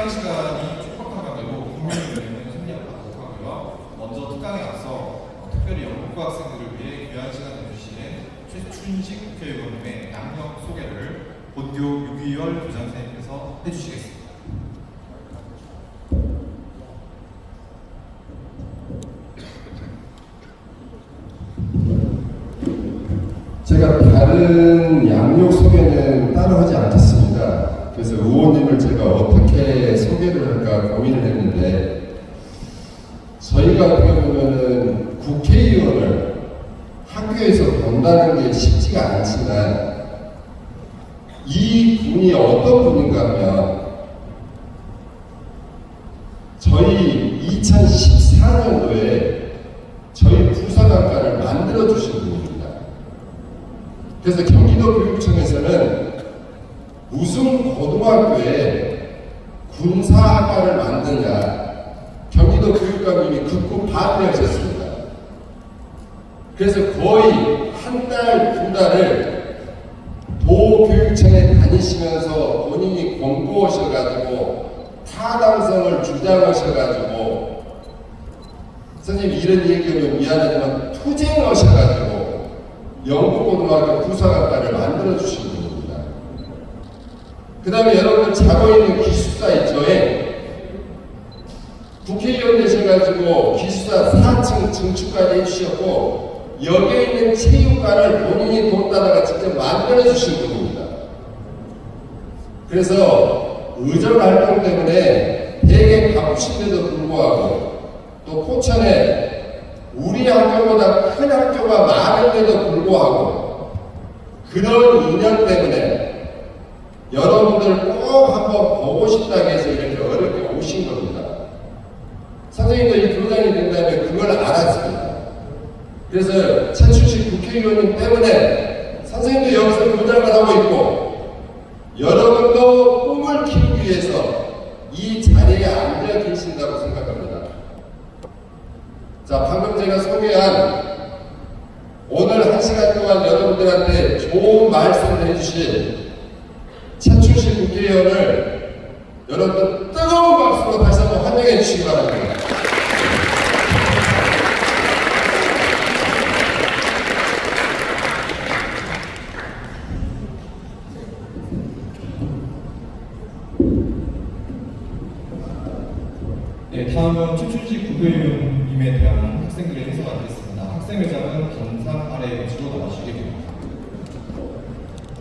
대기하는 시간이 촉박한 관계로 국민을 위해서 생략을 하도록 하고요. 먼저 특강에 앞서 특별히 연극과 학생들을 위해 귀한 시간 내주시는 최춘식 국회의원님의 양력 소개를 본교 유기열 교장선생님께서 해주시겠습니다. 제가 다른 양력 소개는 따로 하지 않겠습니다. 그래서 의원님을 제가 어떻게 소개를 할까 고민을 했는데, 저희가 어떻게 보면은 국회의원을 학교에서 본다는 게 쉽지가 않지만, 이 분이 어떤 분인가 하면 저희 2014년도에 저희 부사관과를 만들어 주신 분입니다. 그래서 경기도 교육청에서는 무슨 고등학교에 군사학과를 만드냐, 경기도 교육감님이 극구 반대하셨습니다. 그래서 거의 한 달, 두 달을 도교육청에 다니시면서 본인이 공부하셔가지고 타당성을 주장하셔가지고, 선생님 이런 얘기하면 미안하지만 투쟁하셔가지고 영국고등학교 부사관과를 만들어주신 분입니다. 그 다음에 여러분 자고 있는 기숙사 있죠? 국회의원 되셔가지고 기숙사 4층 증축까지 해주셨고, 여기에 있는 체육관을 본인이 돈 따다가 직접 만들어주신 분입니다. 그래서 의정 활동 때문에 되게 바쁘신데도 불구하고, 또 포천에 우리 학교보다 큰 학교가 많은데도 불구하고 그런 인연 때문에 여러분들 꼭 한번 보고 싶다고 해서 이렇게 어렵게 오신 겁니다. 선생님도 이 교장이 된다면 그걸 알았습니다. 그래서 최춘식 국회의원님 때문에 선생님도 여기서 교장을 하고 있고, 여러분도 꿈을 키우기 위해서 이 자리에 앉아 계신다고 생각합니다. 자, 방금 제가 소개한 오늘 1시간 동안 여러분들한테 좋은 말씀을 해주신 최춘식 국회의원을 여러분들 뜨거운 박수로 다시 한번 환영해 주시기 바랍니다. 네, 다음은 최춘식 국회의원님에 대한 학생들의 인사가 되겠습니다. 학생회장은 경상 아래 위치로 나와주시기 바랍니다.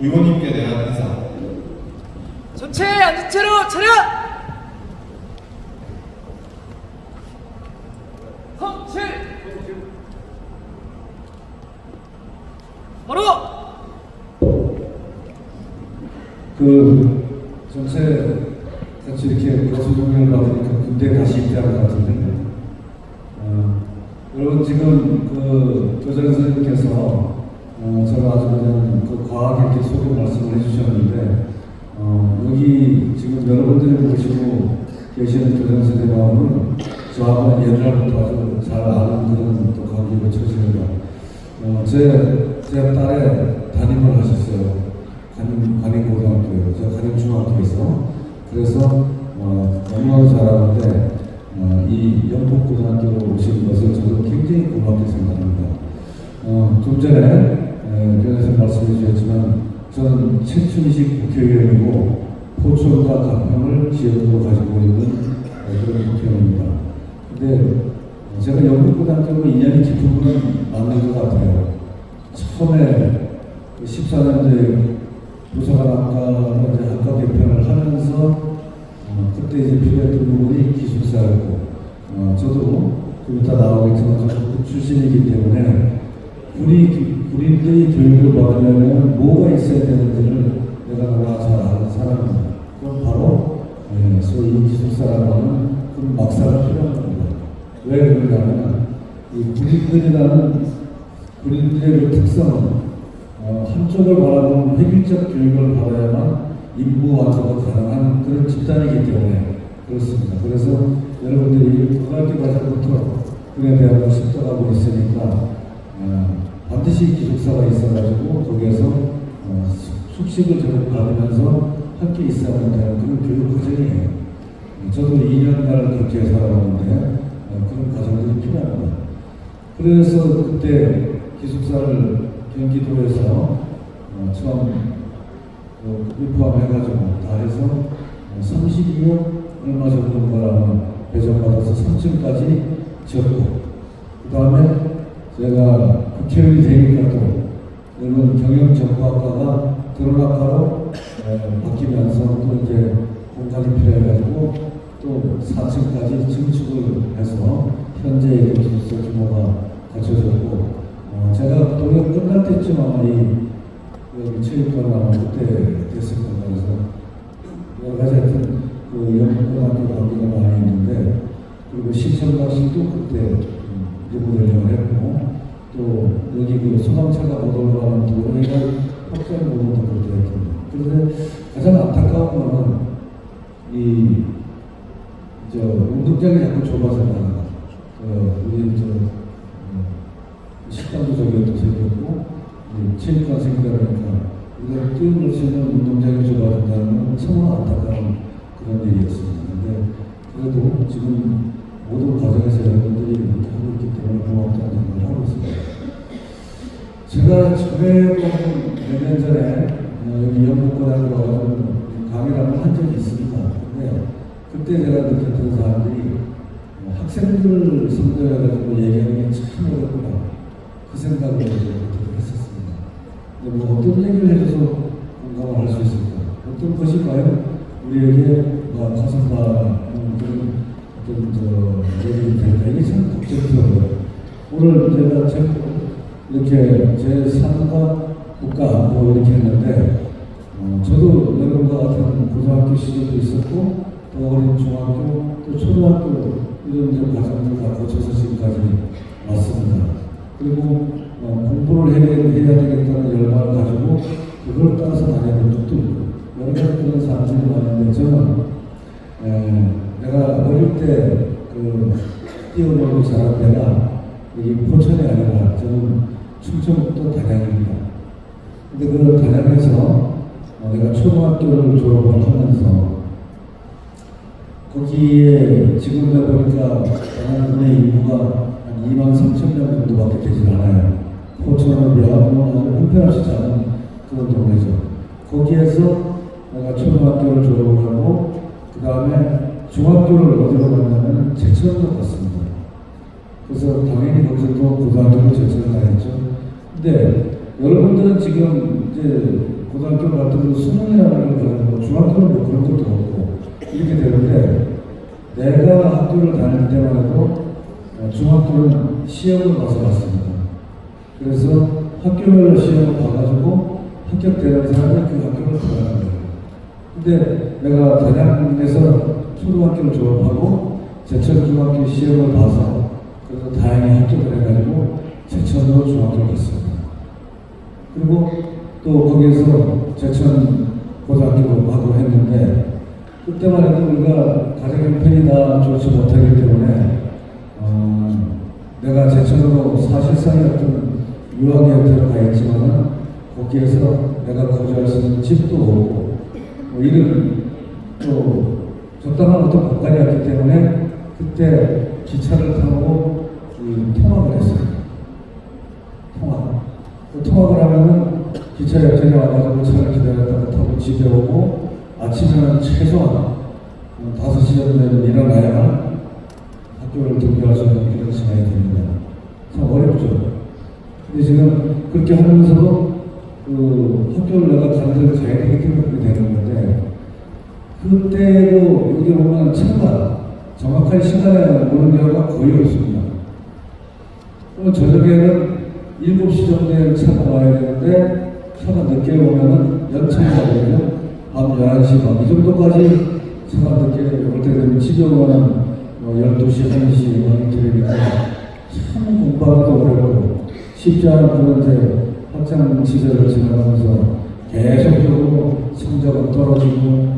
의원님께 대한 인사. 전체 앉은 채로 차렷! 성실! 바로! 전체 같이 이렇게 교수종을 받으니까 군대에 다시 입대한 것 같은데, 여러분 지금 교장 선생님께서 제가 아주 그냥 과하게 이렇게 소개 말씀을 해주셨는데, 여기 지금 여러분들이 보시고 계시는 교장 선생님 마음은 저하고는 옛날부터 아주 잘 아는 그런 또 관계가 처집니다. 제 딸의 담임을 하셨어요. 관임고등학교에, 제가 관임중학교에서. 그래서 너무나도 잘하는데, 이 영북고등학교로 오신 것을 저는 굉장히 고맙게 생각합니다. 좀 전에 교장선생님 말씀해 주셨지만, 저는 최춘식 국회의원이고 포천과 가평을 지역으로 가지고 있는 그런 국회의원입니다. 근데 제가 영북고등학교로 인연이 깊은 분은 맞는 것 같아요. 처음에 14년도에 부사관학과를 이제 학과 개편을 하면서 그때 이제 필요했던 부분이 기숙사였고, 저도 좀 이따 나오겠지만 전북 출신이기 때문에 군인들이 교육을 받으려면 뭐가 있어야 되는지를 내가 너무나 잘 아는 사람입니다. 그럼 바로 소위 기숙사라고 하는 그런 막사가 필요한 겁니다. 왜 그러냐면 이 군인들의 그 특성은 한쪽을 바라보는 획일적 교육을 받아야만 임무 완수가 가능한 그런 집단이기 때문에 그렇습니다. 그래서 여러분들이 고등학교 과정부터 그에 대한 걸 습득하고 있으니까 반드시 기숙사가 있어가지고 거기에서 숙식을 제대로 받으면서 함께 있어야 되는 그런 교육 과정이에요. 저도 2년간을 그렇게 살아왔는데 그런 과정들이 필요합니다. 그래서 그때 기숙사를 경기도에서 처음 포함해가지고 다 해서 32억 얼마 정도가 배정받아서 3층까지 지었고 그 다음에 제가 국회의원이 되니까 또 여러분 경영정보학과가 드론학과로 바뀌면서 또 이제 공간이 필요해가지고 또 4층까지 증축을 해서 현재 그 기숙사 규모가 갖춰졌고 제가 동영 끝날 때쯤 아마 이 여기 체육관 아마 그때 됐을 겁니다. 그래서 여러 가지 하여튼 그 영문고등학교 관계가 많이 있는데 그리고 시청각실도 그때 리모델링을 했고 또 여기 그 소방차가 못 올라가는 도로가 확장 부분도 그때 했거든요. 그런데 가장 안타까운 거는 저 운동장이 자꾸 좁아서 우리 식당도 저기 또 생겼고 체육관 생기다 보니까 이걸 뛰어놀 수 있는 운동장이 좁아진다는 건 정말 안타까운 그런 일이었습니다. 근데 그래도 지금 모든 과정에서 여러분들이 이렇게 하고 있기 때문에 고맙다는 생각을 하고 있습니다. 제가 전에도 몇 년 전에 여기 영국고등학교 와서 강의를 한번 한 적이 있습니다. 근데 그때 제가 느꼈던 사람들이 학생들을 선도해가지고 얘기하는 게 참 어렵구나 그 생각을 했었습니다. 근데 뭐 어떤 얘기를 해줘서 공감을 할 수 있을까? 어떤 것이 과연 우리에게 가슴 닿는 그런 어떤 얘기가 될까? 이게 참 걱정스러워요. 오늘 제가 이렇게 제3과 국가안보 이렇게 했는데 저도 여러분과 같은 고등학교 시절도 있었고 또 어린 중학교 또 초등학교 이런 과정들 다 거쳐서 지금까지 왔습니다. 그리고 공부를 해야 되겠다는 열망을 가지고 그걸 따라서 다니는 적도 있고 여러 가지 그런 사람들이 많은데 저는 내가 어릴 때 뛰어놀고 자란 데가 여기 포천이 아니라 저는 충청북도 단양입니다. 근데 그 단양에서 내가 초등학교를 졸업을 하면서 거기에 지금 보니까 단양군의 인구가 한 23,000명 정도밖에 되질 않아요. 포천을 비하면 아주 형편없이 작은 그런 동네죠. 거기에서 내가 초등학교를 졸업을 하고 그 다음에 중학교를 어디로 갔냐면 제천으로 갔습니다. 그래서 당연히 거기서도 고등학교를 제천을 다녔죠. 근데 여러분들은 지금 이제 고등학교 갈 때도 수능이라는 걸 가지고 중학교는 뭐 그런 것도 없고 이렇게 되는데 내가 학교를 다닐 때만 해도 중학교는 시험을 봐서 갔습니다. 그래서 학교별 시험을 봐가지고 합격되는 사람이 그 학교를 들어가는 거예요. 근데 내가 단양에서 초등학교를 졸업하고 제천중학교 시험을 봐서 그래서 다행히 합격을 해가지고 제천으로 중학교를 갔습니다. 그리고 또 거기에서 제천 고등학교도 하고 했는데 그때만 해도 우리가 가정 형편이 다 좋지 못하기 때문에 내가 제천으로 사실상의 어떤 유학에 들어가 있지만 거기에서 내가 거주할 수 있는 집도 없고 이런 또 적당한 어떤 공간이었기 때문에 그때 기차를 타고 통학을 했어요. 통학을 하면은 기차 역전에 와가지고 차를 기다렸다가 타고 집에 오고 아침에는 최소한 5시 정도 되면 일어나야 학교를 등교할 수 있는 그런 시간이 됩니다. 참 어렵죠. 근데 지금 그렇게 하면서도 학교를 내가 가는 데를 가야 되기 때문에 그렇게 되는 건데 그때도 여기 보면 차가 정확한 시간에 오는 경우가 거의 없습니다. 그럼 저녁에는 7시 정도에 차가 와야 되는데 차가 늦게 오면은 연차가 되죠. 밤 11시 밤 이 정도까지 차가 늦게 올 때 되면 집에 오면은 12시, 1시 많이 되니까 참 공부하기도 어렵고 쉽지 않은 그런 이제 학창 시절을 지나가면서 계속적으로 성적은 떨어지고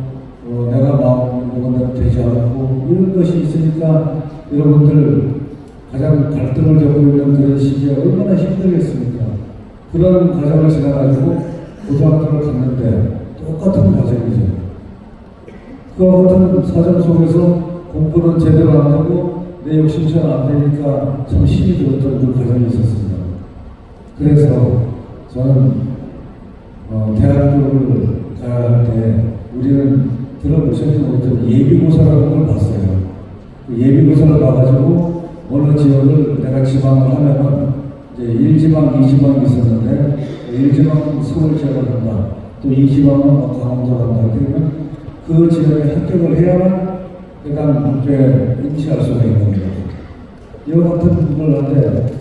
내가 마음 먹은 대로 되지 않고 이런 것이 있으니까 여러분들 가장 갈등을 겪고 있는 그런 시기에 얼마나 힘들겠습니까? 그런 과정을 지나가지고 고등학교를 갔는데 똑같은 과정이죠. 그와 같은 사정 속에서 공부는 제대로 안 되고 내 욕심처럼 안 되니까 참 힘이 들었던 그 과정이 있었습니다. 그래서 저는 대학교를 가야 할 때 우리는 들어보셨지 못했던 예비고사라는 걸 봤어요. 그 예비고사를 봐가지고 어느 지역을 내가 지방을 하면은 이제 1지방, 2지방이 있었는데 1지방은 서울 지역을 간다. 또 2지방은 강원도 간다. 그러면 그 지역에 합격을 해야만 해당 학교에 인치할 수가 있는 거예요. 이와 같은 걸 하는데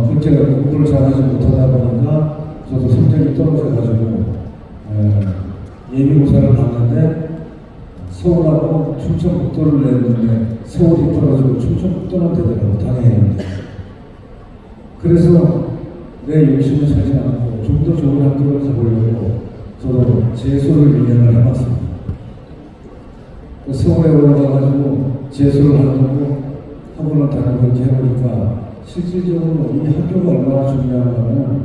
그렇게 공부를 잘하지 못하다 보니까 저도 성적이 떨어져가지고 예비고사를 봤는데 서울하고 충청북도를 냈는데 서울이 떨어지고 충청북도는 되더라고 당연히. 그래서 내 욕심을 살지 않고 좀 더 좋은 학교를 가보려고 저도 재수를 1년을 해봤습니다. 서울에 올라가가지고 재수를 하려고 학원을 다니고 이렇게 해보니까 실질적으로 이 학교가 얼마나 중요한가는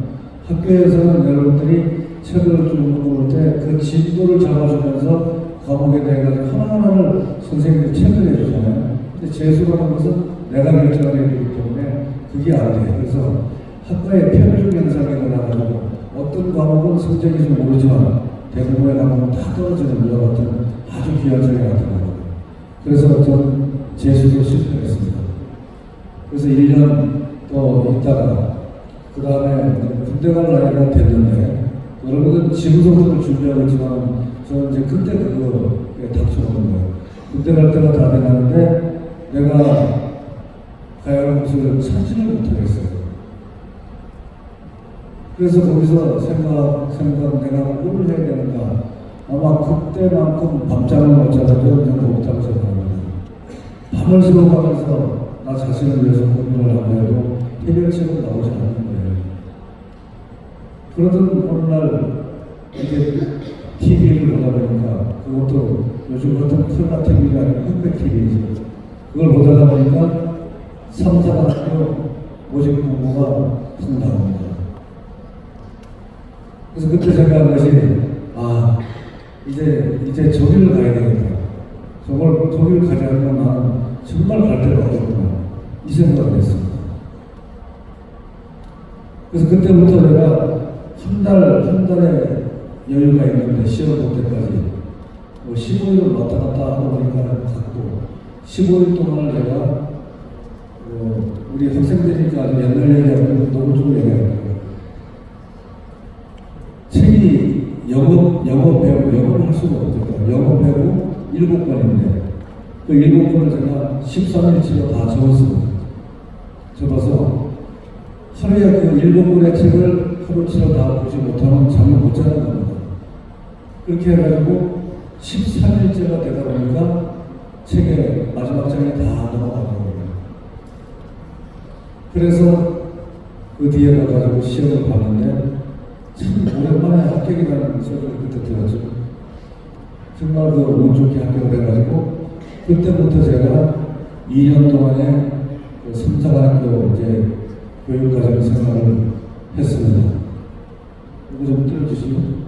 학교에서는 여러분들이 책을 좀 볼 때 그 진도를 잡아주면서 과목에 대해 하나하나를 선생님들이 책을 내주잖아요. 근데 재수라는 것은 내가 결정을 해야 되기 때문에 그게 안 돼요. 그래서 학과의 편중 현상이 일어나가지고 어떤 과목은 성적이 좀 오르지만 대부분의 과목은 다 떨어지는 이와 같은 아주 귀한 적이 나타나요. 그래서 전 재수도 실패했습니다. 그래서 1년 또 있다가 그 다음에 군대 갈 나이가 됐는데 여러분은 지구성적을 준비하고 있지만 저는 이제 그때 그거에 닥쳐오는 거예요. 군대 갈 때가 다 돼가는데 내가 가야 할 곳을 찾지를 못하겠어요. 그래서 거기서 생각 내가 뭘 해야 되는가. 아마 그때만큼 밤잠을 못 자서 저는 못하고 생각합니다. 밤을 새워가면서 나 자신을 위해서 공부를 하고 해도 해결책은 나오지 않는 거예요. 그러던 어느 날 이게 TV를 보다 보니까 그것도 요즘 같은 컬러 TV가 아니고 흑백 TV죠. 그걸 보다가 보니까 3, 4학교 모집 공고가 확 나옵니다. 그래서 그때 생각한 것이 이제 저기를 가야 되겠다. 저기를 가지 않으면 나는 정말 갈 데가 없구나. 이 생각을 했습니다. 그래서 그때부터 내가 한 달에 여유가 있는데 시험 볼 때까지 15일을 왔다 갔다 하고 보니까 갔고 15일 동안을 내가 우리 학생들이니까 아주 옛날 얘기하면 너무 좀 얘기할게요. 책이 영어 배우고 영어를 할 수가 없거든요. 영어 배우고 7권인데 그 7권을 제가 13일치로 다 적었습니다. 적어서 하루에 그 7권의 책을 하루치로 다 보지 못하면 잠을 못 자는 겁니다. 그렇게 해가지고 13일째가 되다 보니까 책의 마지막 장에 다 넘어가는 겁니다. 그래서 그 뒤에 가가지고 시험을 봤는데 참 오랜만에 합격이라는 소리를 그때 들었죠. 정말 그 운 좋게 합격을 해가지고 그때부터 제가 2년 동안의 그 삼사관학교 이제 교육과정 생활을 했습니다. 이거 좀 들어주시면.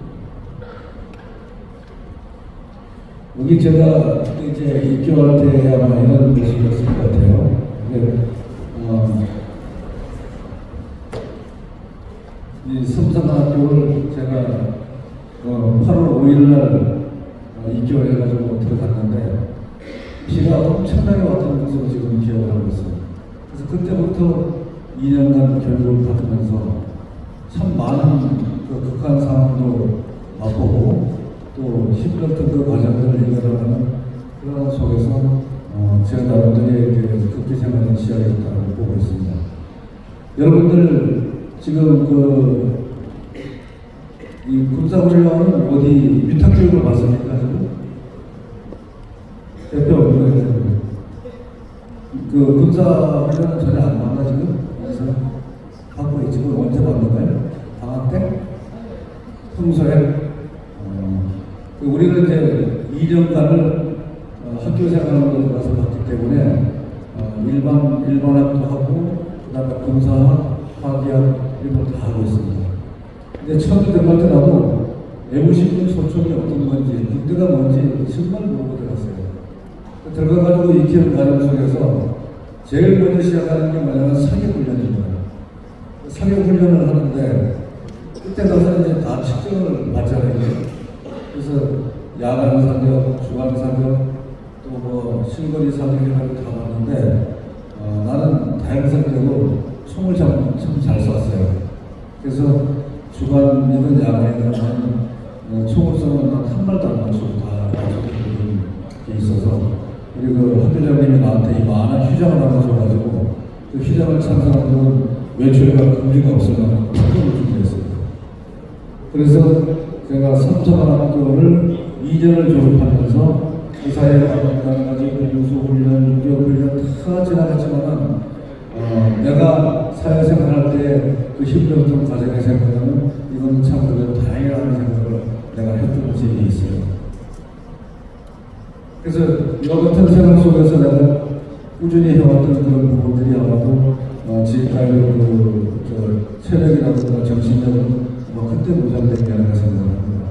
여기 제가 이제 입교할 때 아마 이런 모습이었을 것 같아요. 이 삼사관학교를 제가 8월 5일날 입교를 해가지고 들어갔는데 비가 엄청나게 왔다는 것으로 지금 기억을 하고 있어요. 그래서 그때부터 2년간 교육을 받으면서 참 많은 그 극한 상황도 맛보고 또 힘들었던 그 과정들을 이겨나가는 그런 속에서 제가 나름대로의 극기 생활을 시작했다고 보고 있습니다. 여러분들 지금 이 군사훈련은 어디 위탁교육을 받습니까 지금? 대표 그 군사훈련은 전혀 안 받나 지금? 그래서 받고 있지. 그걸 언제 받는가요? 방학 때? 평소에? 우리는 이제 2년간을 학교 생활로 가서 봤기 때문에 일반학도 하고 그다음에 군사학, 화기학 이런 다 하고 있습니다. 근데 처음에 들어갈 때 나도 애무신분 소총이 어떤 건지 군대가 뭔지 정말 모르고 들어갔어요. 들어가가지고 익히는 과정 속에서 제일 먼저 시작하는 게 뭐냐면 사격훈련입니다. 사격훈련을 하는데 그때 가서 이제 다 측정을 받잖아요. 그래서 야간 사격, 주간 사격, 또 뭐 실거리 사격이라고 다 봤는데 나는 다행스럽게도 총을 참 잘 쐈어요. 그래서 주간이든 야간이든 나는 총을 쏘면 한 발도 안 맞추고 다 맞추는 게 있어서 그리고 학교장님이 나한테 이만한 휴장을 하나 줘가지고 그 휴장을 찬 사람들은 외출과 금리가 없을 만큼 특권을 준비했어요. 그래서 제가 삼성학교를 2년을 졸업하면서 그 사이에 여러 가지 유소훈련, 유교훈련 다 지나갔지만은 내가 사회생활할 때 그 힘들었던 과정의 생각은 이건 참 그래도 다행이라는 생각을 내가 했던 적이 있어요. 그래서 이 같은 생활 속에서 내가 꾸준히 해왔던 그런 부분들이 아마도 지금까지 체력이라든가 정신력은 그때 보장되지 않을까 생각합니다.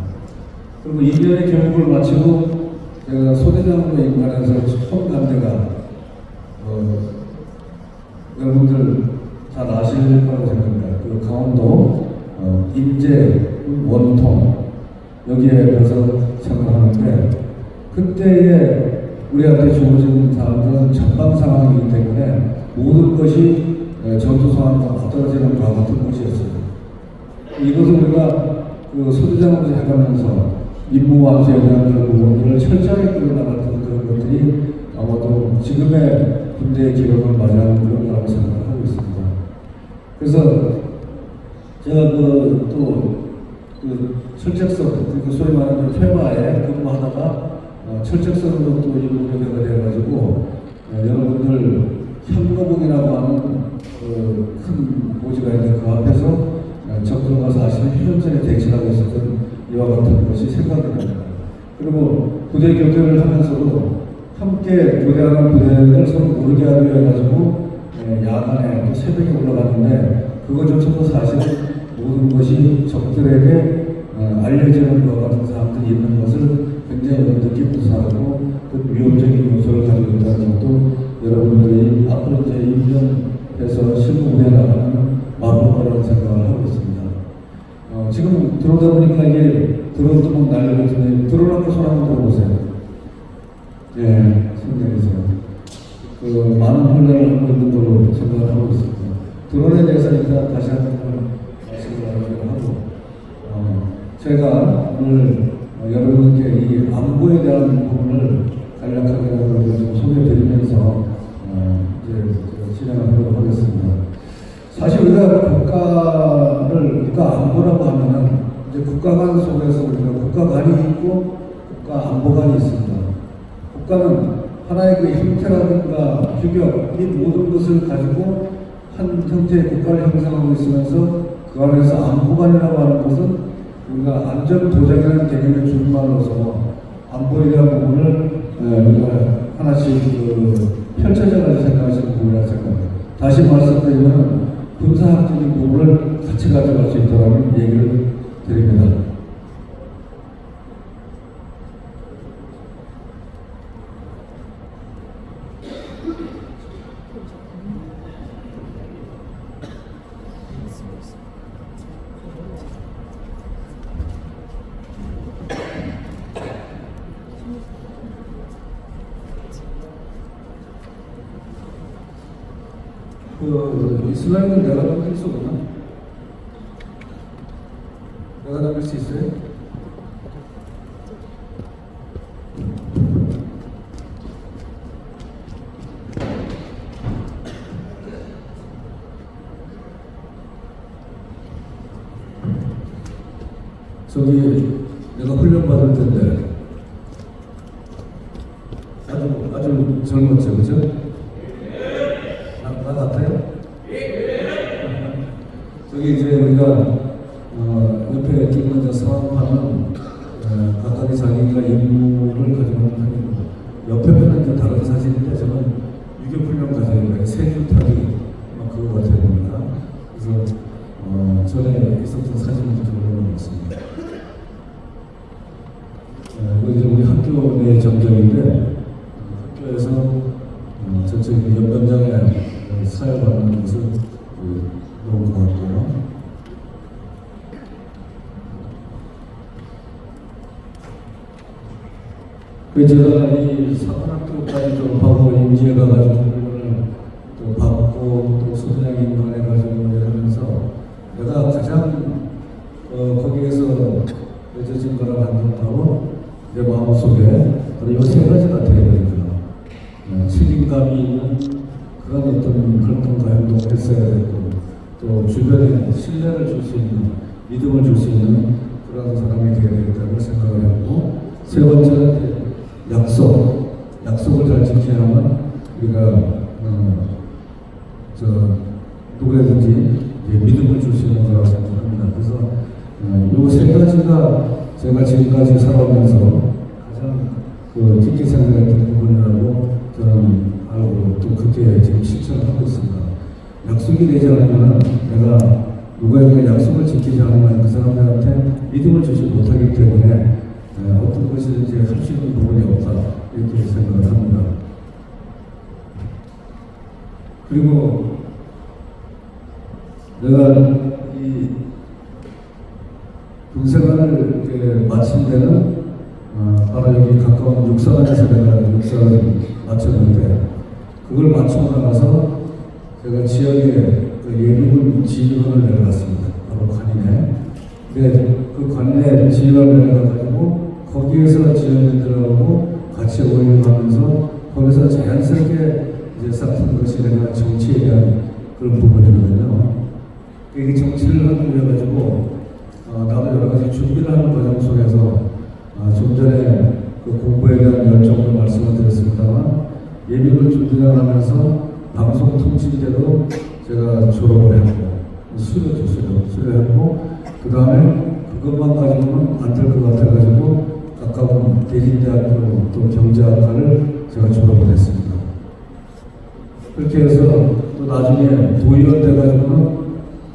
그리고 2년의 교육을 마치고 제가 소대장으로 임관해서 처음 간 데가 여러분들 잘 아실 거라고 생각합니다. 그 강원도 인제 원통 여기에 가서 생각하는데 그때에 우리한테 주어진 사람들은 전방 상황이기 때문에 모든 것이 전투 상황과 맞떨어지는 바와 같은 것이었어요. 이것을 우리가 그 소대장으로 해가면서 임무 완수에 대한 그런 부분들을 철저하게 끌어나갔던 그런 것들이 아마도 지금의 군대의 기록을 맞이하는 그런 거라고 생각하고 있습니다. 그래서 제가 그 철책선, 그 소위 말하는 퇴마에 근무하다가 철책선으로 또 임무교대가 돼가지고 여러분들 현무봉이라고 하는 큰 고지가 있는데 그 앞에서 적들과 사실은 휴전선에 대치하고 있었던 이와 같은 것이 생각이 납니다. 그리고 부대 교대를 하면서도 함께 교대하는 부대를 서로 모르게 하기 위해 가지고 야간에 또 새벽에 올라갔는데 그것조차도 사실은 모든 것이 적들에게 알려지는 것 같은 사람들이 있는 것을 굉장히 느끼고 살고 그 위협적인 요소를 가지고 있다는 것도 여러분들이 앞으로 이제 임전해서 실무 무대에 나가는 마법이라는 생각을 하고 있습니다. 지금 들어오다 보니까 이게 들어오도 막 난리가 드네. 들어오는 손 한번 들어보세요. 예, 성장이세요. 그 많은 훈련을 하고 있는 걸로 생각을 하고 있습니다. 드론에 대해서 일단 다시 한번 말씀을 나누기로 하고, 제가 오늘 여러분께 이 안보에 대한 부분을 간략하게 좀 소개해드리면서 이제 진행을 하도록 하겠습니다. 사실 우리가 국가 안보라고 하면은 이제 국가관 속에서 우리가 국가관이 있고 국가 안보관이 있습니다. 국가는 하나의 그 형태라든가 규격 이 모든 것을 가지고 한 형태의 국가를 형성하고 있으면서 그 안에서 안보관이라고 하는 것은 우리가 안전보장이라는 개념의 줄말로서 안보에 대한 부분을 우리가 하나씩 펼쳐져가지고 생각하시는 부분이라고 생각합니다. 다시 말씀드리면 군사학적인 부분을 같이 가져갈 수 있다는 얘기를 드립니다. 이 슬라이드는 내가 남길 수 없나? 내가 남길 수 있어요? 저기 내가 훈련 받을 텐데 아주 젊었죠, 그죠? 나 같아요? 저기 이제 우리가 옆에 지금 사업하는 각각의 자기가 임무를 가지고 하는 옆에 보는 이제 다른 사진인데 저는 유교훈련 과정에 세주 타기 막 그거 같아야 됩니다. 그래서 전에 있었던 사진을 좀 올려놓았습니다. 이거 이제 우리 학교 내 정정인데 학교 협조해서 저쪽 연변장에 사용받는 것을 놓은 것 같고요. 그 제가 이 사관학교까지 졸업하고 임지에 가가지고 훈련을 또 받고 또 소대장 임관해가지고 이러면서 내가 가장 거기에서 맺어진 거랑 감동하고 내 마음속에 바로 이 세 가지가 되거든요. 책임감이 있는 그런 어떤 활동과 행동을 했어야 되고 또 주변에 신뢰를 줄 수 있는 믿음을 줄 수 있는 그런 사람이 되어야 되겠다고 생각을 했고 세 번째는 약속을 잘 지켜야만 우리가 누구든지 믿음을 줄 수 있는 거라고 생각합니다. 그래서 이 세 가지가 제가 지금까지 살아오면서 가장 깊게 생각했던 부분이라고 저는 알고 또 그렇게 지금 실천을 하고 있습니다. 약속이 되지 않으면 내가 누구에게 약속을 지키지 않으면 그 사람들한테 믿음을 주지 못하기 때문에 어떤 것이든지 할 수 있는 부분이 없다 이렇게 생각을 합니다. 그리고 내가 이 군생활을 이렇게 마친 데는 바로 여기 가까운 육사관에서 내가 육사를 마쳤는데 그걸 마치고 나서 제가 지역에 예비군 지휘관을 내려갔습니다. 바로 관인에. 근데 그 관인에 지휘관을 내려가가지고 거기에서 지원들하고 같이 어울려가면서 거기서 자연스럽게 이제 쌓은 것이 내가 정치에 대한 그런 부분이거든요. 이게 정치를 하기 위해 가지고 나도 여러 가지 준비를 하는 과정 속에서 좀 전에 그 공부에 대한 열정을 말씀을 드렸습니다만 예비군 준비를 하면서 방송통신제도 제가 졸업을 했고 수료했고 그 다음에 그것만 가지고는 안 될 것 같아가지고 가까운 대진대학교 또 경제학과를 제가 졸업을 했습니다. 그렇게 해서 또 나중에 도의원 돼가지고는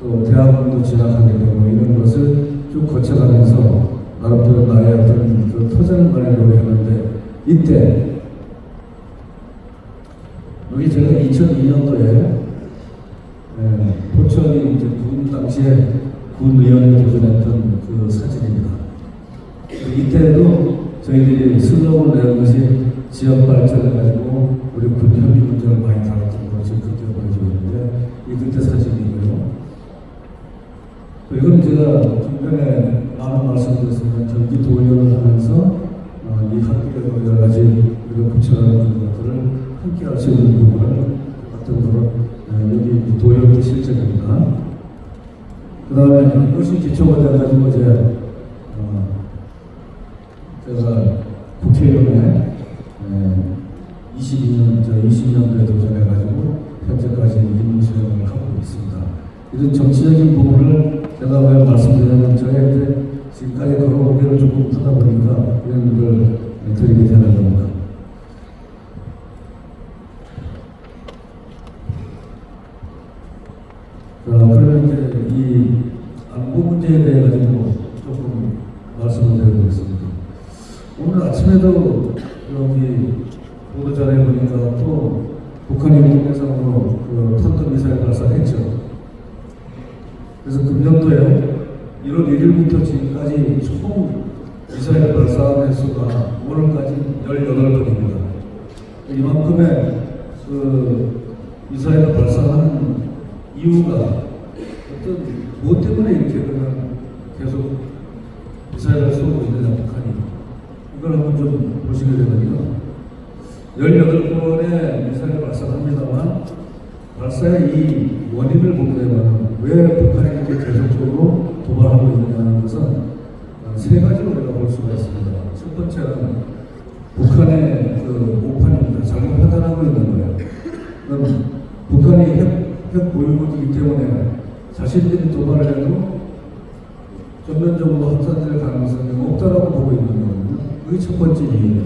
또 대학원도 진학하게 되고 이런 것을 쭉 거쳐가면서 나름대로 나의 어떤 그 터전을 마련하려고 했는데 이때 여기 제가 2002년도에 포천이 이제 군 당시에 군의원에 도전했던 그 사진입니다. 이때도 저희들이 슬로건을 내는 것이 지역 발전을 가지고 우리 군 협의 문제를 많이 다뤘던 것이 그때 보여지고 있는데 이 그때 사진이고요. 이건 제가 중간에 많은 말씀드렸습니다. 경기도 의원을 하면서 이 학교에도 여러 가지 우리가 붙여가는 것들을 함께 할 수 있는 부분을 어떤 그런 여기 도의원도 실적입니다. 그 다음에 이것이 기초가 돼가지고 제가 국회의원에 20년도에 도전해가지고 현재까지 임무 수행을 하고 있습니다. 이런 정치적인 부분을 제가 왜 말씀드리냐면 저희한테 지금까지 걸어오기를 조금 하다 보니까 이런 걸 드리게 되는 겁니다. 그러면 이제 이 안보 문제에 대해 가지고 조금 말씀을 드려보겠습니다. 오늘 아침에도 여기 보도자료에 보니까 또 북한이 공해상으로 그 탄도미사일 발사했죠. 그래서 금년도에 1월 1일부터 지금까지 총 미사일 발사 횟수가 오늘까지 18번입니다. 이만큼의 그 미사일을 발사하는 이유가 어떤 무엇 때문에 이렇게 그냥 계속 미사일을 쏘고 있느냐 북한이 이걸 한번 좀 보시게 되면요 18번의 미사일을 발사합니다만 발사의 이 원인을 보게 되면 왜 북한이 이렇게 계속적으로 도발하고 있느냐는 것은 세 가지로 우리가 볼 수가 있습니다. 첫 번째는 북한의 그 오판입니다. 잘못 판단하고 있는 거예요. 그럼 북한이 핵 보유국이기 때문에 자신들이 도발을 해도 전면적으로 확산될 가능성이 없다라고 보고 있는 거거든요. 그게 첫 번째 이유예요.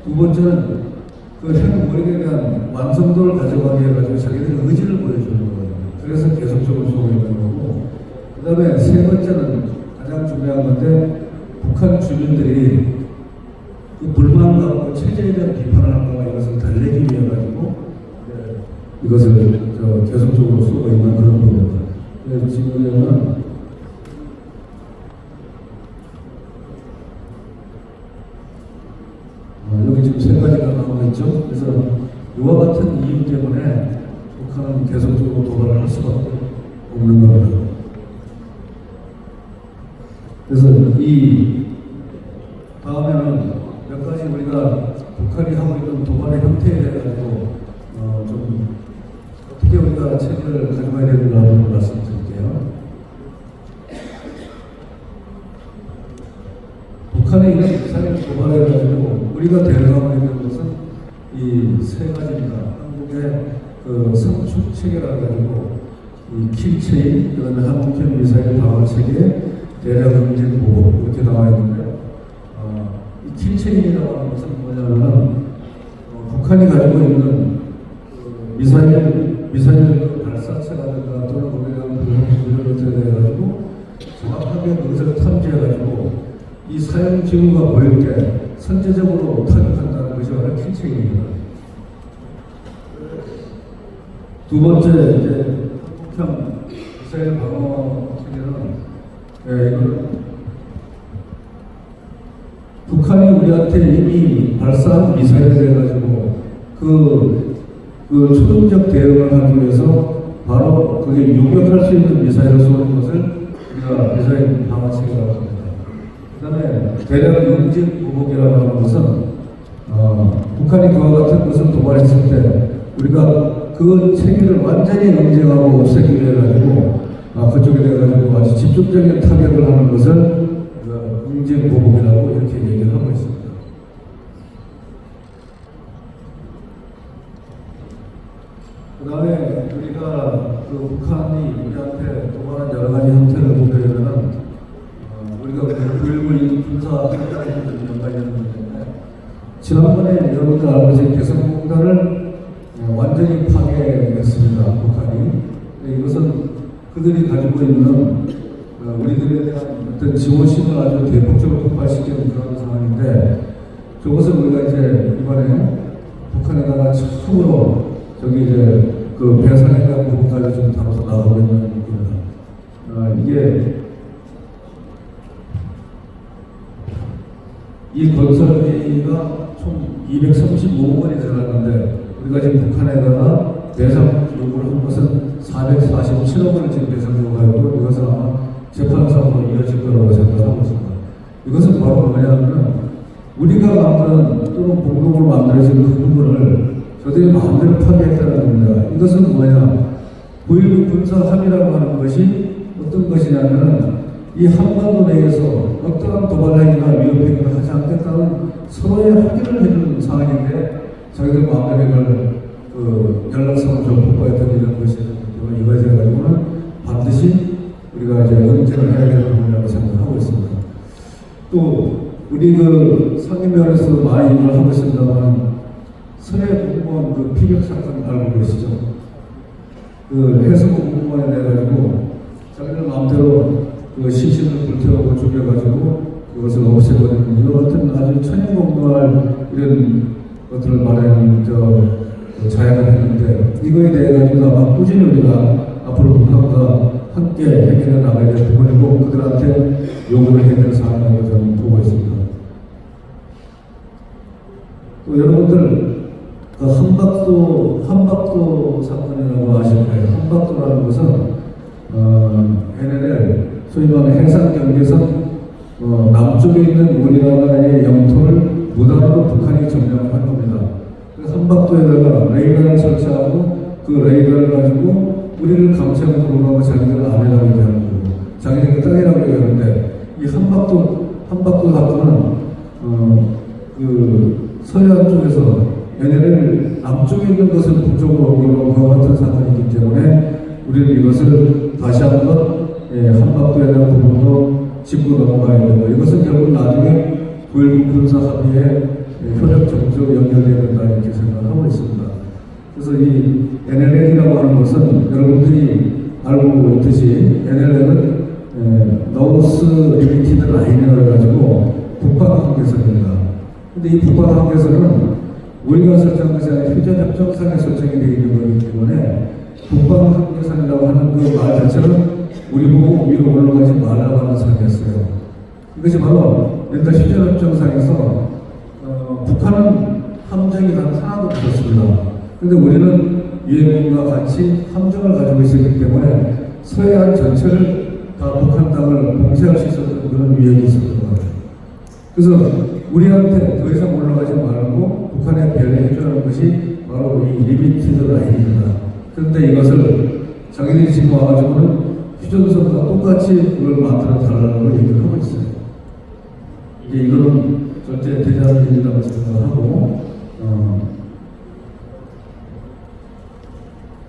두 번째는 그 핵 무력에 대한 완성도를 가져가게 해가지고 자기들의 의지를 보여주는 거거든요. 그래서 계속적으로 쏘고 있는 거고 그 다음에 세 번째는 가장 중요한 건데 북한 주민들이 그 불만과 체제에 대한 비판을 할까봐 이것을 다 이것을 계속적으로 쓰고 있는 그런 부분입니다. 지금은 여기 지금 세 가지가 나오고 있죠. 그래서 이와 같은 이유 때문에 북한은 계속적으로 도발을 할 수밖에 없는 겁니다. 그래서 이 다음에는 몇 가지 우리가 북한이 하고 있는 도발의 형태에 대해서 좀 어떻게 우리가 체계를 가져가야 되는가 하는 걸 말씀드릴게요. 북한의 이런 미사일 도발을 가지고 우리가 대응하고 있는 것은 이 세 가지입니다. 한국의 그 성축 체계라 가지고 이 킬체인, 그다음에 한국형 미사일 방어 체계, 대략 응징 보호 이렇게 나와 있는데 이 킬체인이라고 하는 것은 뭐냐면은 북한이 가지고 있는 미사일 발사체라든가 또는 우리가 것들에 대해 가지고 정확하게 그것을 탐지해 가지고 이 사용 징후가 보일 때 선제적으로 타격한다는 것이 바로 킬체인입니다. 두 번째 이제 한국형 미사일 방어 체계는 이거는 북한이 우리한테 이미 발사한 미사일을 해가지고 그 초동적 대응을 하기 위해서 바로 그게 요격할 수 있는 미사일을 쏘는 것을 우리가 미사일 방어 체계라고 합니다. 그 다음에 대략 응징 보복이라고 하는 것은 북한이 그와 같은 것을 도발했을 때 우리가 그 체계를 완전히 응징하고 없애기 위해 가지고 그쪽에 대해 가지고 아주 집중적인 타격을 하는 것을 응징 보복이라고 이렇게 얘기를 하고 있습니다. 그 다음에 우리가 그 북한이 우리한테 도발한 여러 가지 형태를 보게 되면 우리가 9.19 군사 합의까지 연관했는데 지난번에 여러분들 알고 계신 개성공단을 완전히 파괴했습니다. 북한이. 이것은 그들이 가지고 있는 우리들에 대한 어떤 지원심을 아주 대폭적으로 폭발시키는 그런 상황인데 저것을 우리가 이제 이번에 북한에다가 처음으로 저기 이제 그 배상에 대한 부분까지 좀 다뤄서 나오고 있는 겁니다. 이게 이 건설비가 총 235억 원이 들어갔는데 우리가 지금 북한에다가 배상 요구를 한 것은 447억 원을 지금 배상 요구하고 이것은 아마 재판상으로 이어질 거라고 생각하고 있습니다. 이것은 바로 뭐냐면 우리가 만드는 또는 공동으로 만들어진 그 부분을 저들이 마음대로 파괴했다는 겁니다. 이것은 뭐냐? 9.19 군사 합의라고 하는 것이 어떤 것이냐면 이 한반도 내에서 어떠한 도발행위나 위협행위를 하지 않겠다는 서로의 합의를 해주는 상황인데 자기들 마음대로 이걸 연락선을 좀 폭파했던 이런 것이 때문에 이거에 대해 가지고는 반드시 우리가 이제 응징을 해야 되는 부분이라고 생각하고 있습니다. 또 우리 그 상임위원회에서 많이 일을 하고 있습니다만 서해 공무원 그 피격 사건 알고 계시죠? 그 해수부 공무원에 대해 가지고 자기들 마음대로 그 시신을 불태우고 죽여가지고 그것을 없애버리는 이와 같은 아주 천연공노할 이런 것들을 말하는 자해를 했는데 이거에 대해 가지고 아마 꾸준히 우리가 앞으로 북한과 함께 해결해 나가야 될 부분이고 그들한테 요구를 해야 될 사항이라고 저는 보고 있습니다. 또 여러분들 그 한박도 사건이라고 아실 거예요. 한박도라는 것은 NLL 소위 말하는 해상경계선 남쪽에 있는 우리나라의 영토를 무단으로 북한이 점령을 한 겁니다. 그래서 한박도에다가 레이더를 설치하고 그 레이더를 가지고 우리를 감시하고 들어가고 자기들 안해라고 얘기하는 거고 자기들 땅이라고 얘기하는데 이 한박도 사건은 그 서해안 쪽에서 NLL 남쪽에 있는 것을 북쪽으로 옮기고 그와 같은 사건이기 때문에 우리는 이것을 다시 한번 한박도에 대한 부분도 짚고 넘어가야 되고 이것은 결국 나중에 9.19 군사 합의에 효력 정지로 연결되어야 된다 이렇게 생각하고 있습니다. 그래서 이 NLL이라고 하는 것은 여러분들이 알고 있듯이 NLL은 노스 리미티드 라인이라고 해가지고 북방 한계선입니다. 근데 이 북방 한계선은 우리가 설정한 것이 아니라 휴전협정상에 설정이 되어 있는 거기 때문에 국방협정이라고 하는 그 말 자체는 우리 보고 위로 올라가지 말라고 하는 설명이었어요. 이것이 바로 옛날 휴전협정상에서 북한은 함정이 단 하나도 없었습니다. 그런데 우리는 유엔군과 같이 함정을 가지고 있었기 때문에 서해안 전체를 다 북한 땅을 봉쇄할 수 있었던 그런 위력이 있었던 거예요. 그래서 우리한테 더 이상 올라가지 말고 북한에 배려해주는 것이 바로 이 리미티드 라인입니다. 그런데 이것을 자기들이 지금 와가지고는 휴전선과 똑같이 그걸 만들어 달라는 걸 얘기를 하고 있어요. 이게 이거는 절대 되지 않을 일이라고 생각하고,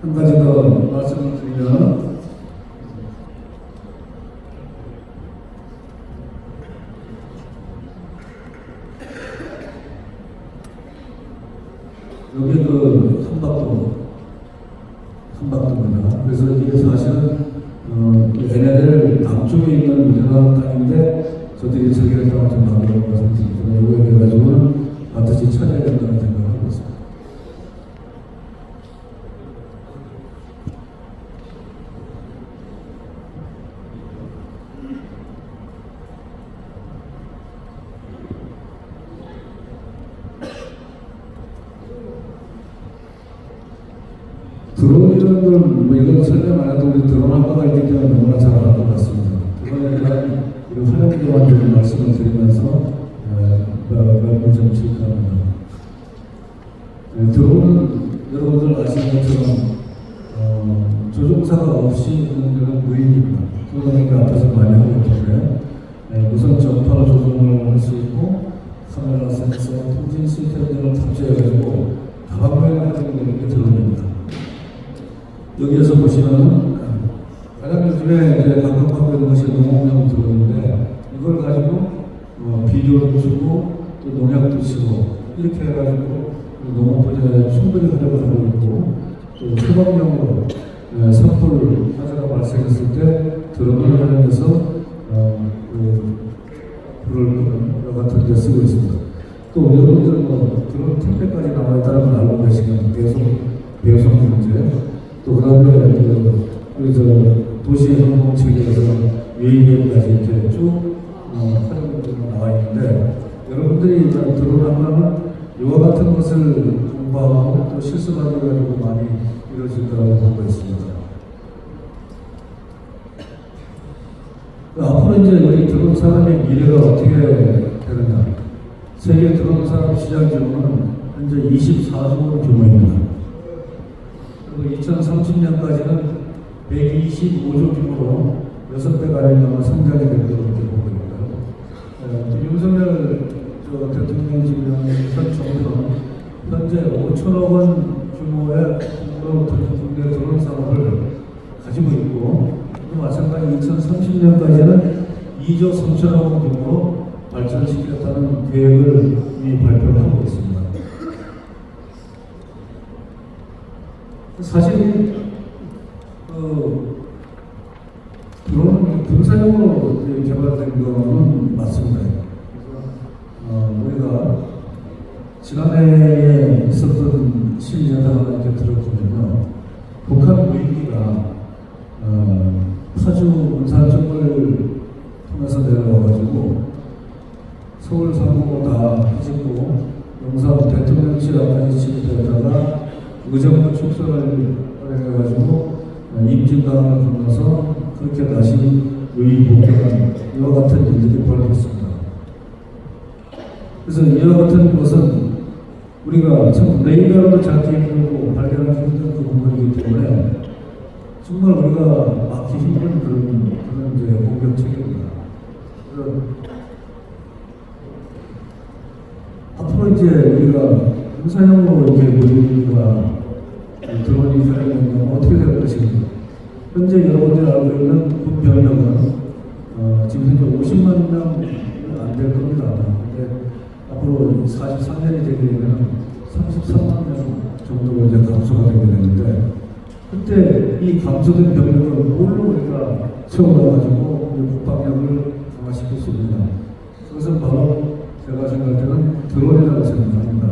한 가지 더 말씀을 드리면, 여기 그 한박도입니다. 그래서 이게 사실은 얘네들 남쪽에 있는 우리나라 땅인데 저들이 자기네 땅을 좀 만들어 것을 요구해 가지고는 반드시 찾아야 된다는 생각을 하고 있습니다. 드론이라는 뭐 이건 설명 안 해도 우리 드론 학과가 있기 때문에 너무나 잘 알 것 같습니다. 그거에 대한 이런 활용도만 좀 말씀을 드리면서 말씀을 좀 칠까합니다. 드론은 여러분들 아시는 것처럼 조종사가 없이 있는 그런 무인입니다. 그러니까 앞에서 많이 하고 있는데 무선 전파 조종을 할 수 있고 카메라, 센서, 통신 시스템 등을 탑재해가지고 다방면에 활용되는 게 드론입니다. 여기에서 보시면 가장 요즘에 이제 각각하고 있는 것이 농업용 드론인데 이걸 가지고 비료도 주고 또 농약도 치고 이렇게 해가지고 농업 분야에 충분히 활용을 하고 있고 또 소방용으로 산불 화재가 발생했을 때 드론을 활용해서 불을 끄는 같은 데 쓰고 있습니다. 또 여러분들 드론 택배까지 나와 있다는 걸 알고 계시면 배송 문제 또 그다음에 그래서 도시 항공 체계에서 UAV까지 이렇게 쭉 활용이 나와 있는데 여러분들이 드론하면 이와 같은 것을 공부하고 또 실습하는 가지고 많이 이루어질 거라고 보고 있습니다. 앞으로 이제 우리 드론 산업의 미래가 어떻게 되느냐? 세계 드론 산업 시장 규모는 현재 24조 규모입니다. 2030년까지는 125조 규모로 6배 가량 성장이 될 것으로 보고 있고요. 윤석열 대통령 지금 현 정부는 현재 5천억 원 규모의 국내 드론 산업을 가지고 있고 또 마찬가지 2030년까지는 2조 3천억 원 규모로 발전시키겠다는 계획을 이미 발표를 하고 있습니다. 사실 드론은 군사용으로 개발된 거는 맞습니다. 우리가 지난해에 있었던 시위자들을 이렇게 들어보면요, 북한 무인기가 파주 문산 쪽을 통해서 내려와가지고 서울 상공을 다 뒤집고 용산 대통령실 앞까지 진입했다가 의정부 축소를 활용해가지고 임진강을 건너서 그렇게 다시 유의 복귀한 이와 같은 일들이 벌어졌습니다. 그래서 이와 같은 것은 우리가 참 레이더로도 잡기 힘들고 발견하기 힘든 그 부분이기 때문에 정말 우리가 막기 힘든 그런 이제 공격 체계입니다. 앞으로 이제 우리가 군사용으로 이렇게 우리가 드론이 활용되면 어떻게 될 것인가? 현재 여러분들이 알고 있는 군 병력은 지금 현재 50만 명 안 될 겁니다. 근데 앞으로 43년이 되게 되면 33만 명 정도로 이제 감소가 되게 되는데 그때 이 감소된 병력을 뭘로 우리가 채워놔가지고 국방력을 강화시킬 수 있느냐? 그것은 바로 제가 생각할 때는 드론이라고 생각합니다.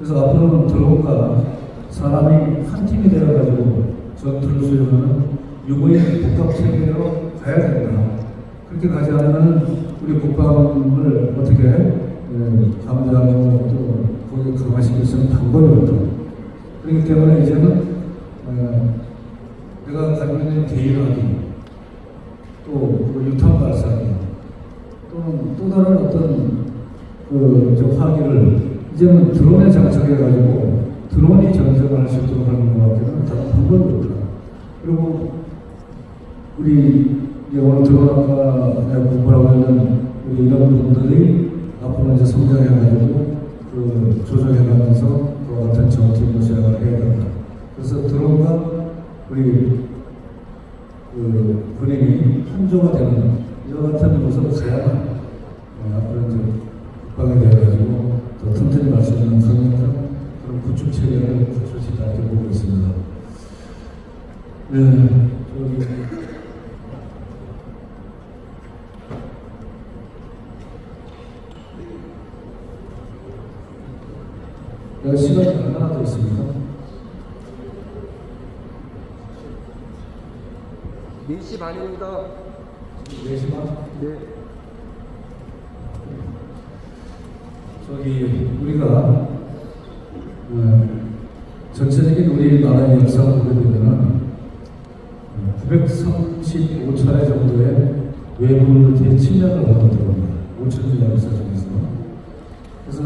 그래서 앞으로는 드론과 사람이 한 팀이 되어가지고 전투를 수행하는 유무인 복합 체계로 가야 된다. 그렇게 가지 않으면 우리 국방을 어떻게 감당하고 또 거기에 강화시킬 수 있는 방법이 없다. 그렇기 때문에 이제는 내가 가지고 있는 개인화기 또 유탄 발사기 또는 또 다른 어떤 저 화기를 이제는 드론에 장착해가지고 드론이 전쟁을 할 수 있도록 하는 것밖에는 다른 방법이 없다. 그리고 우리 이제 오늘 드론 아까 내가 공부하고 있는 우리 이런 분들이 앞으로 이제 성장해가지고 조정해가면서 그와 같은 정팀으로 시작을 해야 된다. 그래서 드론과 우리 군인이 한조가 되는 이와 같은 모습을 가야만 앞으로 이제 국방에 대해가지고 더 튼튼히 갈 수 있는 강력한 그런 구축 체계를 구축할 수 있다 이렇게 보고 있습니다. 네, 시간이 얼마나 더 있습니까? 4시 반입니다. 4시 반? 네. 우리가 전체적인 우리나라의 역사를 보게 되면은 935차례 정도의 외부를 대침략을 받았다고 합니다. 5천년 역사 중에서. 그래서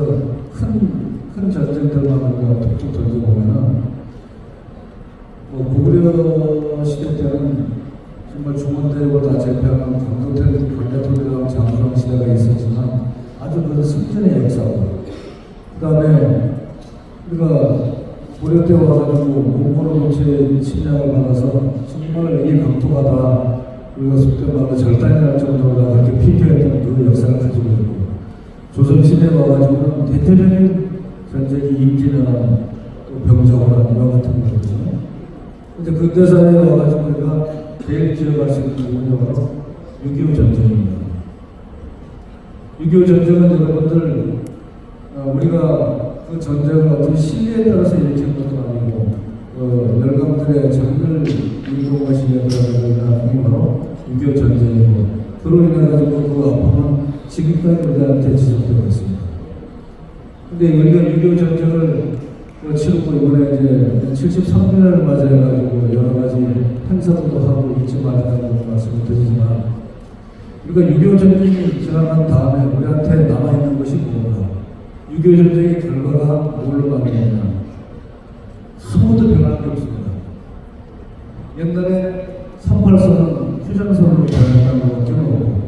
큰 전쟁들만 우리가 툭툭 던져보면은 고구려 시대 때는 정말 중원대국을 다 제패하는 광개토대왕 장수왕 시대가 있었지만 아주 그 승전의 역사고 그 다음에 우리가 고려 때 와가지고 몽골로부터의 침략을 받아서 정말 이 강토가 다 우리가 속된 말로 절단이 날 정도로 다 그렇게 피폐했던 그 역사를 가지고 있고 조선시대에 와가지고는 대대적인 전쟁이 임진왜란 또 병자호란 이와 같은 거거든요. 근데 근대사회에 와가지고 우리가 제일 기억할 수 있는 부분이 바로 6.25 전쟁입니다. 6.25 전쟁은 여러분들 우리가 그 전쟁을 어떤 신뢰에 따라서 일으킨 것도 아니고 열강들의 정글 이동과 시기에 들어가는 바로 6.25 전쟁이고 그로 인해가지고 그 아픔은 지금까지 우리한테 지속되고 있습니다. 근데 우리가 6.25 전쟁을 치르고 이번에 이제 73년을 맞이해가지고 여러 가지 행사도 하고 잊지 말라고 말씀을 드리지만 우리가 6.25 전쟁이 지나간 다음에 우리한테 남아있는 것이 뭔가 6.25 전쟁의 결과가 뭘로 남아있느냐 아무도 변할 게 없습니다. 옛날에 38선은 휴전선으로 변했다는 것밖에 없고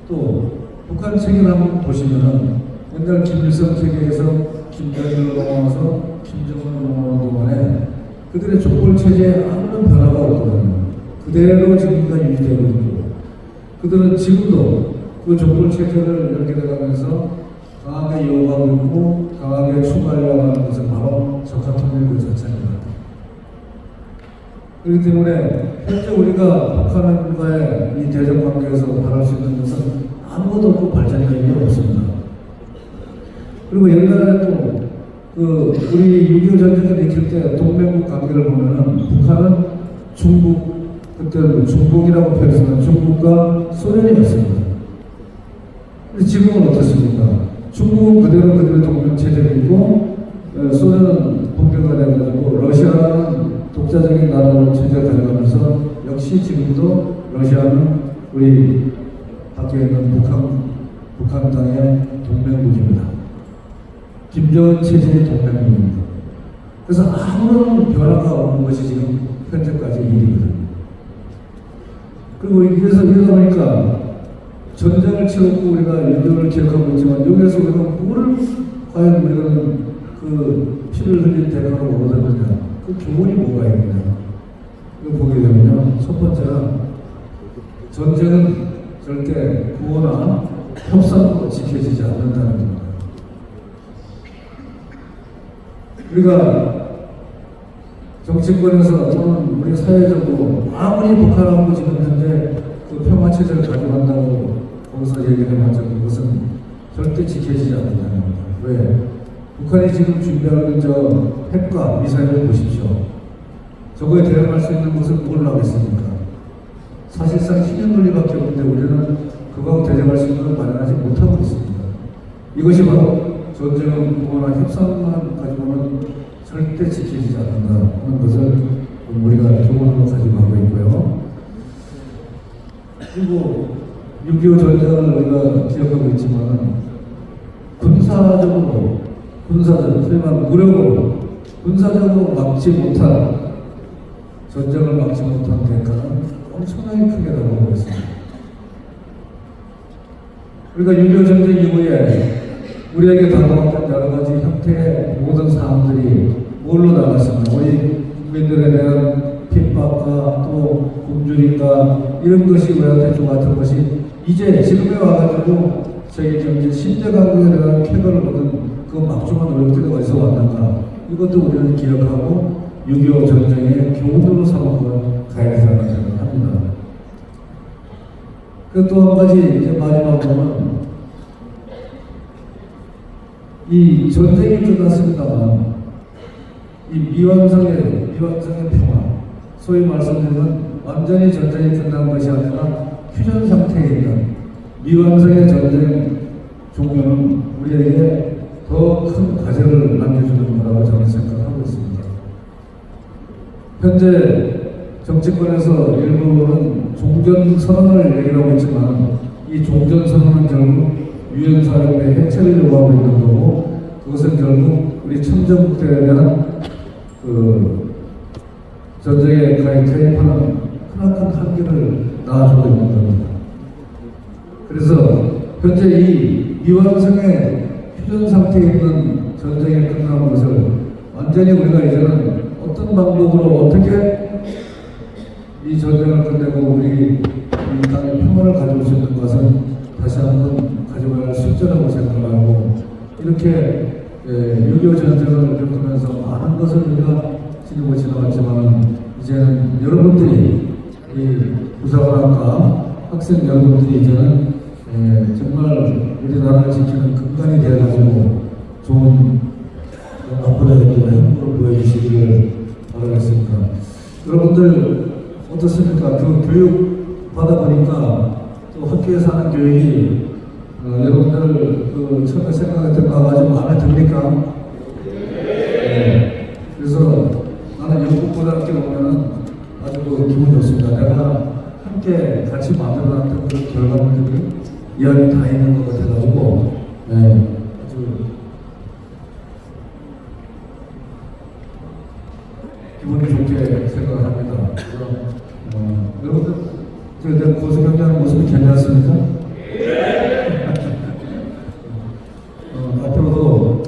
또 북한 체계를 한번 보시면은 옛날 김일성 체계에서 김정일로 넘어와서 김정은으로 넘어오는 동안에 그들의 족벌체제에 아무런 변화가 없거든요. 그대로 지금까지 유지되고 있고 그들은 지금도 그 족벌체제를 연결해가면서 강하게 이어가고 있고 강하게 추구하려고 하는 것은 바로 적화통일 그 자체입니다. 그렇기 때문에 현재 우리가 북한과의 이 대적 관계에서 바랄 수 있는 것은 아무것도 없고 발전이 의미가 없습니다. 그리고 옛날에 또 우리 6.25 전쟁을 일으킬 때 동맹국 관계를 보면은 북한은 중국 그때 중국이라고 표현했으면 중국과 소련이었습니다. 근데 지금은 어떻습니까? 중국은 그대로 동맹 체제이고 소련은 분배가 돼가지고 러시아는 독자적인 나라로 체제가 되어가면서 역시 지금도 러시아는 우리 밖에 있는 북한 땅의 동맹국입니다. 김정은 체제의 동맹국입니다. 그래서 아무런 변화가 없는 것이 지금 현재까지 일이거든요. 그리고 이래서 이러다 보니까 전쟁을 치렀고 우리가 6.25를 기억하고 있지만 여기에서 우리가 뭐를 과연 우리는 그 피를 흘린 대가로 얻었느냐 그 교훈이 뭐가 있느냐 이거 보게 되면요 첫 번째가 전쟁은 절대 구호나 협상으로 지켜지지 않는다는 겁니다. 우리가 정치권에서 또는 우리 사회적으로 아무리 북한하고 지금 현재 그 평화체제를 가져간다고 거기서 얘기를 해봤자 그것은 절대 지켜지지 않는다는 겁니다. 왜? 북한이 지금 준비하는 저 핵과 미사일을 보십시오. 저거에 대응할 수 있는 것은 뭘 하겠습니까? 사실상 힘의 논리밖에 없는데 우리는 그거하고 대적할 수 있는 걸 마련하지 못하고 있습니다. 이것이 바로 전쟁은 공허나 협상만 가지고는 절대 지켜지지 않는다는 것을 우리가 교훈으로 가지고 가고 있고요. 그리고 6.25 전쟁을 우리가 기억하고 있지만 군사적으로 소위 말하는 무력으로 군사적으로 막지 못한 전쟁을 막지 못한 대가는 엄청나게 크게 나오고 있습니다. 우리가 6.25 전쟁 이후에 우리에게 다가왔던 여러 가지 형태의 모든 사항들이 뭘로 나갔습니다. 우리 국민들에 대한 핍박과 또 굶주림과 이런 것이 우리한테 좋았던 것이 이제 지금에 와가지고 세계 경제 신재 강국에 대한 쾌거를 얻은 그 막중한 노력들이 어디서 왔는가, 이것도 우리는 기억하고 6.25 전쟁의 교훈으로 삼고 가야 된다는 생각을 합니다. 그 또 한 가지 이제 마지막으로는 이 전쟁이 끝났습니다만 이 미완성의 평화, 소위 말씀드리면 완전히 전쟁이 끝난 것이 아니라 휴전 상태에 있는 미완성의 전쟁 종료는 우리에게 더 큰 과제를 남겨주는 거라고 저는 생각하고 있습니다. 현재 정치권에서 일부는 종전선언을 얘기하고 있지만 이 종전선언은 결국 유엔사협의 해체를 요구하고 있는 거고, 그것은 결국 우리 천정국대에 대한 그 전쟁에 가입하는 크나큰 한계를 낳아주고 있는 겁니다. 그래서 현재 이 미완성의 휴전 상태에 있는 전쟁이 끝난 것을 완전히 우리가 이제는 어떤 방법으로 어떻게 이 전쟁을 끝내고 우리 이 땅의 평화를 가져올 수 있는 것은 다시 한번 가져갈 숙제라고 생각하고, 이렇게 6.25 전쟁을 겪으면서 많은 것을 우리가 지니고 지나갔지만 이제는 여러분들이 이 부사관학과 학생 여러분들이 이제는 정말 우리나라를 지키는 근간이 되어가지고 좋은 앞으로의 행보를 보여주시기를 바라겠습니다. 여러분들 어떻습니까? 그 교육 받아보니까 또 학교에서 하는 교육이 여러분들 그 처음에 생각했던 거 가지고 마음에 듭니까? 네. 그래서 나는 영국고등학교 오면은 아주 기분 좋습니다. 내가 함께 같이 만들어놨던 그 결과물들이 이야기 다 있는 것 같아가지고, 아주 기분이 좋게 생각합니다. 여러분들, 제가 고수 경기하는 모습이 괜찮습니까? 앞으로도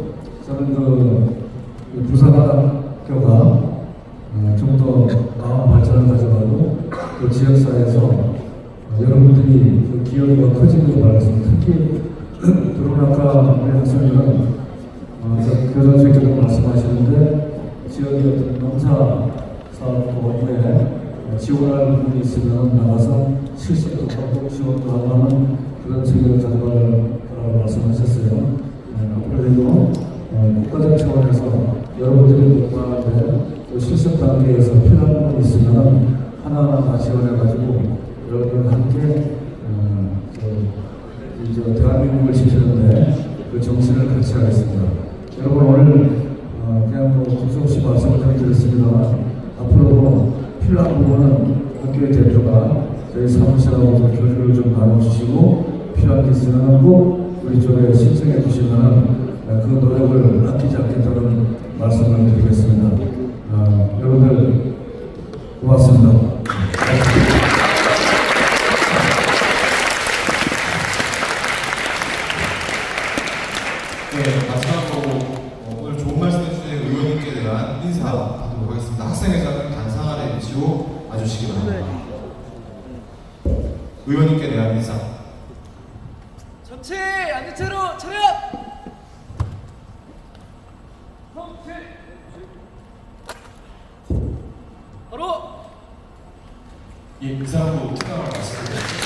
저는 그 부산학교가 좀 더 나은 발전을 가져가고 그 지역사회에서 여러분들이 그 기여가 커지길 바라겠습니다. 특히 드론학과 우리 학생들은 교장 선생님께서 말씀하시는데 지역의 어떤 농사 사업 후에 지원할 부분이 있으면 나가서 실습도 하고 지원도 하는 그런 체계를 가져갈 거라고 말씀하셨어요. 앞으로도 국가적 차원에서 여러분들이 공부하는데 또 실습 단계에서 필요한 부분이 있으면 하나하나 다 지원해가지고 여러분과 함께 이제 대한민국을 지키는데 그 정신을 같이 하겠습니다. 여러분 오늘 그냥 뭐 구속시 말씀을 좀 드렸습니다만 앞으로도 필요한 부분은 학교의 대표가 저희 사무실하고 교류를 좀 나눠주시고 필요한 게 있으면 꼭 우리 쪽에 신청해 주시면 그 노력을 아끼지 않겠다는 말씀을 드리겠습니다. 여러분들 고맙습니다. 네, 마지막으로 오늘 좋은 말씀 해주신 의원님께 대한 인사 받도록 하겠습니다. 학생회장은 단상 아래 위치로 와주시기 바랍니다. 의원님께 대한 인사. 전체 앉은 채로 차렷! 바로! 예, 이상으로 특강을 마치겠습니다.